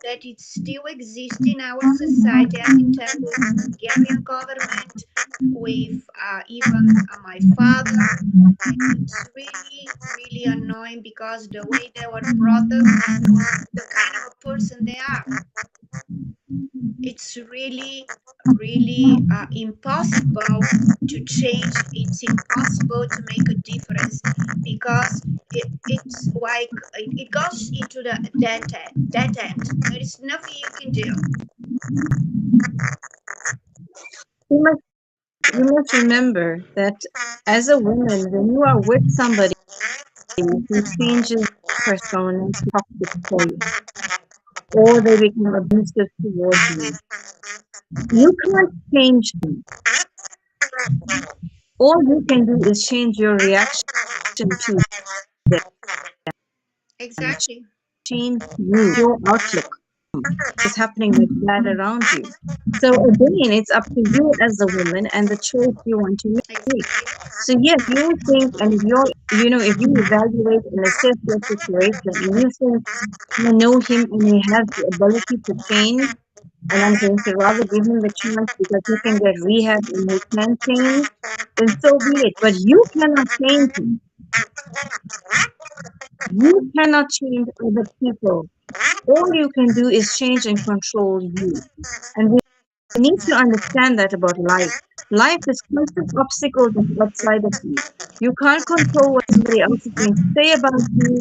that it still exists in our society. I can tell with Bulgarian government, with even my father, and it's really, really annoying because the way they were brought up and the kind of a person they are, it's really, really impossible to change. It's impossible to make a difference because it's like it goes into the dead end. There is nothing you can do. You must, you must remember that as a woman, when you are with somebody who changes persona to toxic for you, or they become abusive towards you can't change them. All you can do is change your reaction to them, Exactly. change you, your outlook is happening like that around you. So again, it's up to you as a woman and the choice you want to make. Exactly. So yes, you think, and if you're, if you evaluate and assess your situation, and you think, I know him and he has the ability to change, and I'm going to rather give him the chance because he can get rehab and he can change, then so be it. But you cannot change him. You cannot change other people. All you can do is change and control you. And we need to understand that about life. Life is constant obstacles that's outside of you. You can't control what somebody else is going to say about you,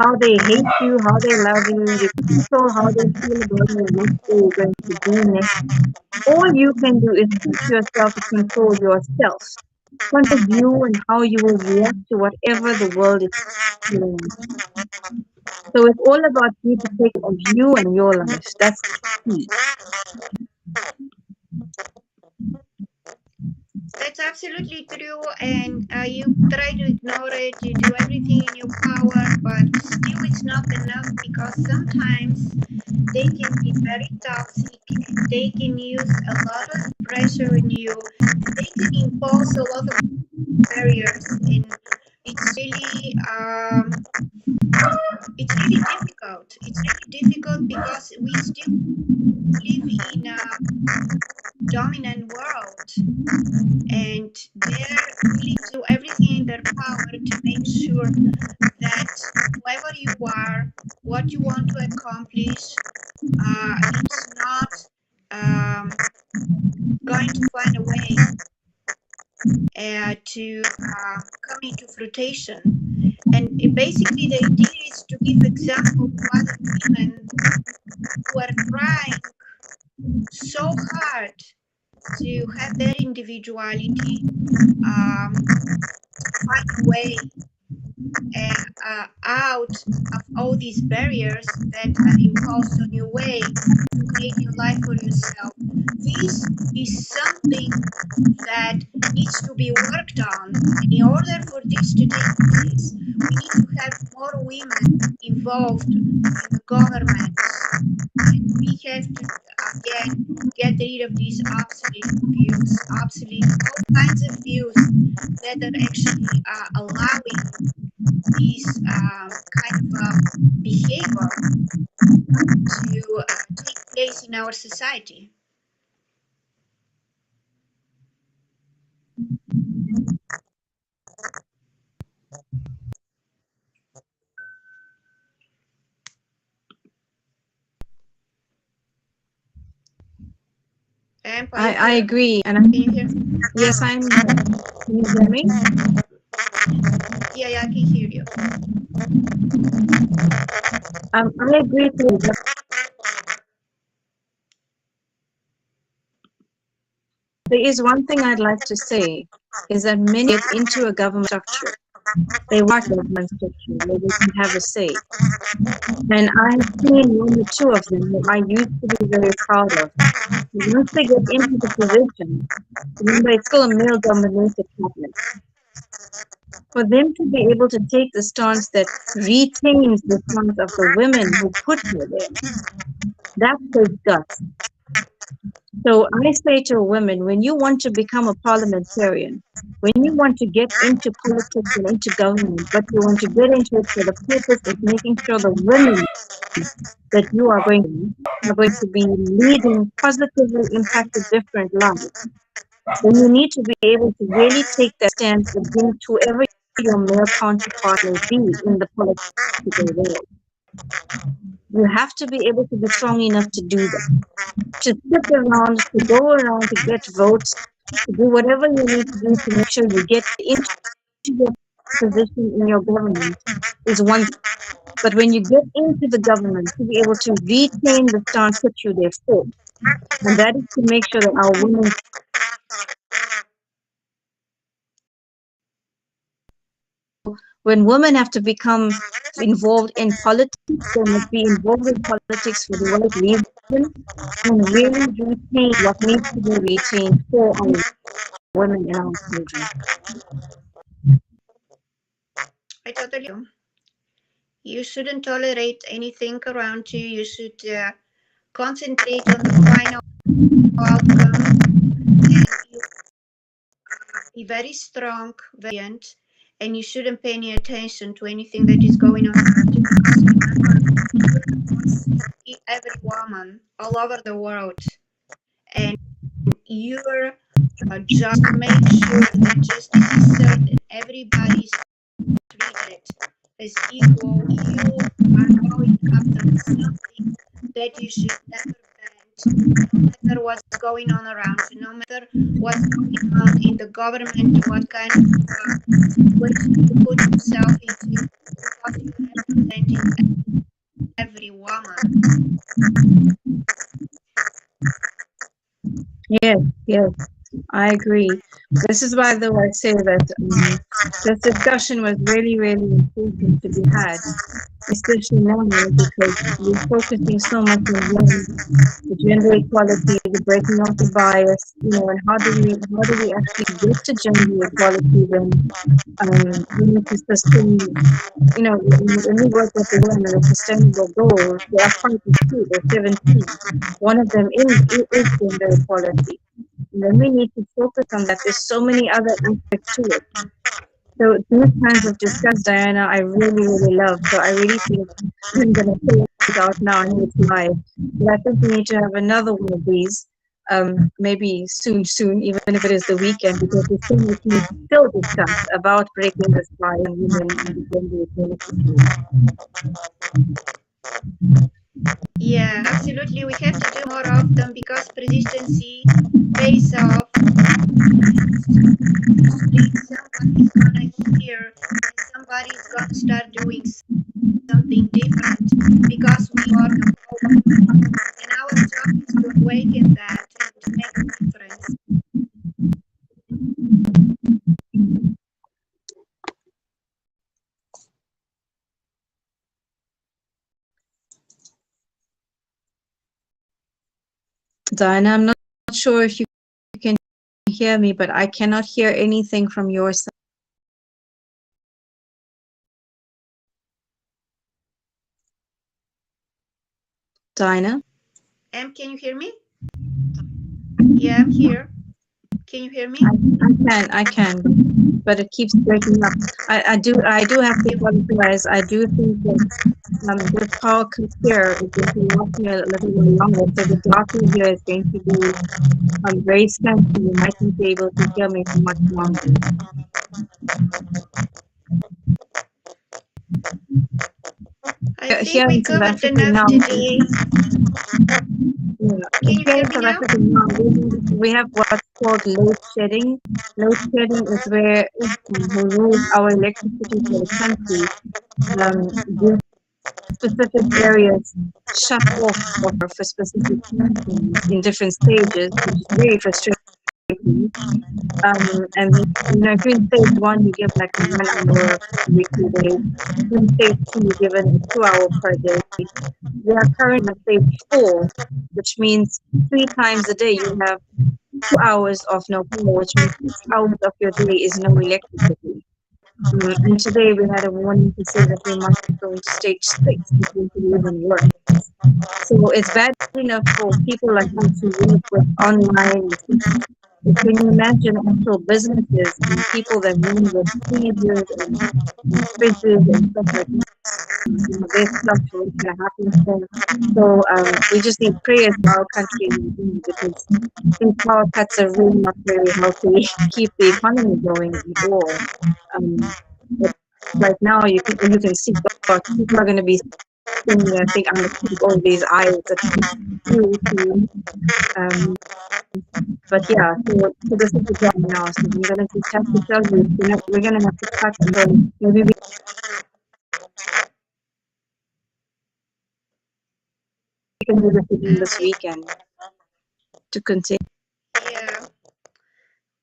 how they hate you, how they love you. You can't control how they feel about you, what they're going to do next. All you can do is teach yourself to control yourself. Control you and how you will react to whatever the world is doing. So it's all about you to take care of you and your life. That's key. That's absolutely true, and you try to ignore it. You do everything in your power, but still, it's not enough because sometimes they can be very toxic and they can use a lot of pressure on you and they can impose a lot of barriers, and it's really it's really difficult because we still live in a dominant world, and they're willing to do everything in their power to make sure that whoever you are, what you want to accomplish, it's not um, going to find a way to come into fruition. And basically, the idea is to give example to other women who are trying so hard to have their individuality, to find a way out of all these barriers that are imposed on your way to create new life for yourself. This is something that needs to be worked on. And in order for this to take place, we need to have more women involved in the governments. And we have to, again, get rid of these obsolete views, obsolete, all kinds of views that are actually allowing this kind of behavior to take place in our society. Amp, are you I here? agree, and Can you hear me? yes, I'm here. Can you hear me? Yeah, I can hear you. I agree to you, but there is one thing I'd like to say is that many get into a government structure. They want a government structure where they can have a say. And I have seen one or two of them that I used to be very proud of. Once they get into the position, remember it's still a male-dominated cabinet. For them to be able to take the stance that retains the stance of the women who put her there, that takes guts. So I say to women, when you want to become a parliamentarian, when you want to get into politics and into government, but you want to get into it for the purpose of making sure the women that you are going to be leading positively impacted different lives, then you need to be able to really take that stance against whoever your male counterpart may be in the political world. You have to be able to be strong enough to do that. To sit around, to go around, to get votes, to do whatever you need to do to make sure you get into your position in your government is one thing. But when you get into the government, to be able to retain the stance that you there for, and that is to make sure that our women, when women have to become involved in politics, they must be involved in politics for the right reason and really retain what needs to be retained for our women and our children. I totally agree with you. You shouldn't tolerate anything around you. You should concentrate on the final outcome, and you be very strong, very brilliant, and you shouldn't pay any attention to anything that is going on around you because remember, you're the voice of every woman all over the world, and your job to make sure that justice is served and everybody is treated as equal. You are going after something that you should never bend, no matter what's going on around you, no matter what's going on in the government, what kind of situation you put yourself into, because you're representing every woman. Yes, yes, I agree. This is why, though, I say that this discussion was really, really important to be had, especially now because we're focusing so much on the gender equality, the breaking of the bias, and how do we actually get to gender equality we need to sustain, when we work with the women and the sustainable goals, there are quite a few, there are 17. One of them is gender equality. And then we need to focus on that. There's so many other aspects to it. So these kinds of discussions, Diana, I really, really love. So I really think I'm going to pull it out now. I know it's live. But I think we need to have another one of these, maybe soon, even if it is the weekend, because there's so much we still discuss about breaking the bias on women and the gender equality. Yeah, absolutely. We have to do more of them because persistency pays off. And eventually, somebody's gonna hear and somebody's gonna start doing something different because we are forward. And our job is to awaken that and to make a difference. Diana, I'm not sure if you can hear me, but I cannot hear anything from your side. Dinah? Can you hear me? Yeah, I'm here. Can you hear me? I can, but it keeps breaking up. I do have to apologize. I do think that this power cut here is going to last me a little while longer, so the darker here is going to be very scanty. You might not be able to hear me for much longer. I think Here we in South covered Africa enough now, today. yeah, Can you here hear in me South now? Africa now, we have what's called load shedding. Load shedding is where who rules our electricity for the country give specific areas shut off for specific times in different stages, which is very frustrating. And if you're in stage one, you give like a 1 hour every 2 days. In stage two, you're given a 2 hour per day. We are currently at stage four, which means 3 times a day you have 2 hours of no power, which means 6 hours of your day is no electricity. And today we had a warning to say that we might go into stage six, which is even worse. So it's bad enough for people like us who work with online. But can you imagine actual businesses and people that run with freezers and fridges and stuff like that? There's stuff what's going to happen there. So we just need prayers for our country because these power cuts are really not very healthy. Keep the economy going at all. But right now, you can see God, people are going to be sitting there. I think I'm going to keep all these eyes that you see. Um, but yeah, so this is the job now. So I'm gonna just have to tell you, we're gonna have to cut until maybe we can do this again this Okay. weekend to continue. Yeah.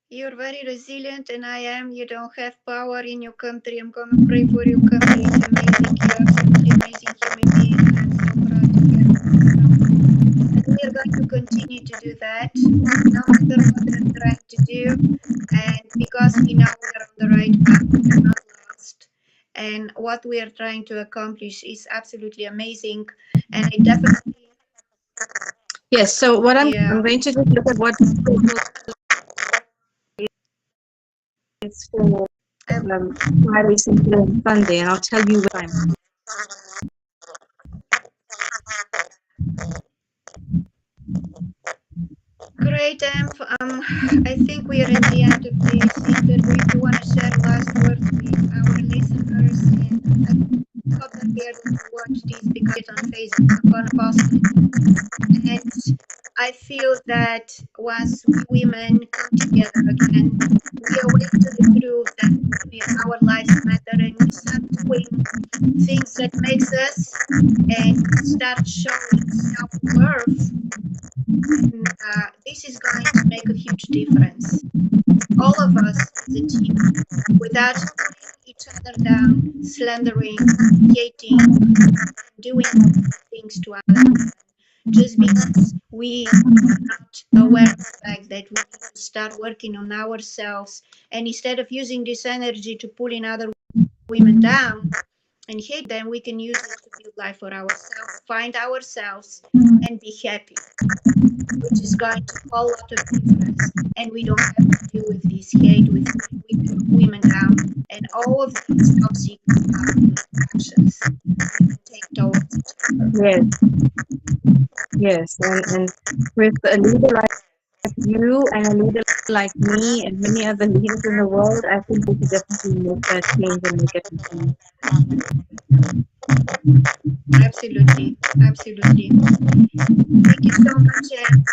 You're very resilient, and I am. You don't have power in your country. I'm gonna pray for your country. It's amazing. You're absolutely amazing human being, and I'm so proud to hear from you. And we are going to continue to do that, no matter what we're trying to do. And because we know we are on the right path, we are not lost. And what we are trying to accomplish is absolutely amazing. And I definitely, Yes. So what I'm yeah. going to just look at what is for Um, Friday, Saturday, and Sunday, and I'll tell you what time. Great, I think we are at the end of this interview. If you want to share last words with our listeners, and I hope that they are going to watch this because it's on Facebook. I'm gonna post it. And I feel that once we women come together again, we awake to the truth that our lives matter, and we start doing things that makes us, and start showing self-worth. And this is going to make a huge difference. All of us as a team, without putting each other down, slandering, hating, doing things to other women, just because we are not aware of the fact that we need to start working on ourselves. And instead of using this energy to pulling other women down and hate them, we can use it to build life for ourselves, find ourselves, and be happy, which is going to a whole lot of difference. And we don't have to deal with this hate, with women down, and all of these toxic actions we can take towards each other. Yes, yes, and with a leader like you and a leader like me and many other leaders in the world, I think we could definitely make that change and make it happen. Absolutely, absolutely. Thank you so much, and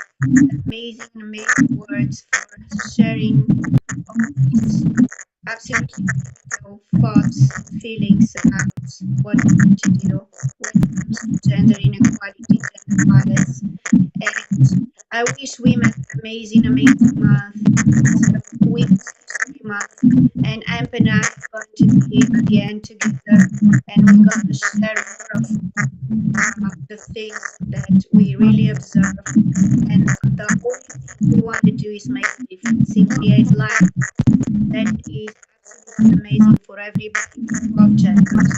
amazing, amazing words for sharing all these absolutely critical thoughts and feelings about what we need to do when it comes to gender inequality, gender bias. And I wish women amazing, amazing month. It's Women's History month. And Amp and I are going to be again together, and we're going to share more of the things that we really observe. And the only thing we want to do is make a difference and create life that is absolutely amazing for everybody of genders.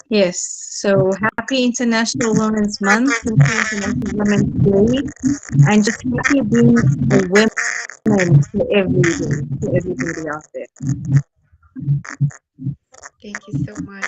Yes. So happy International Women's Month, happy International Women's Day, and just happy being a woman to every day, to everybody out there. Thank you so much.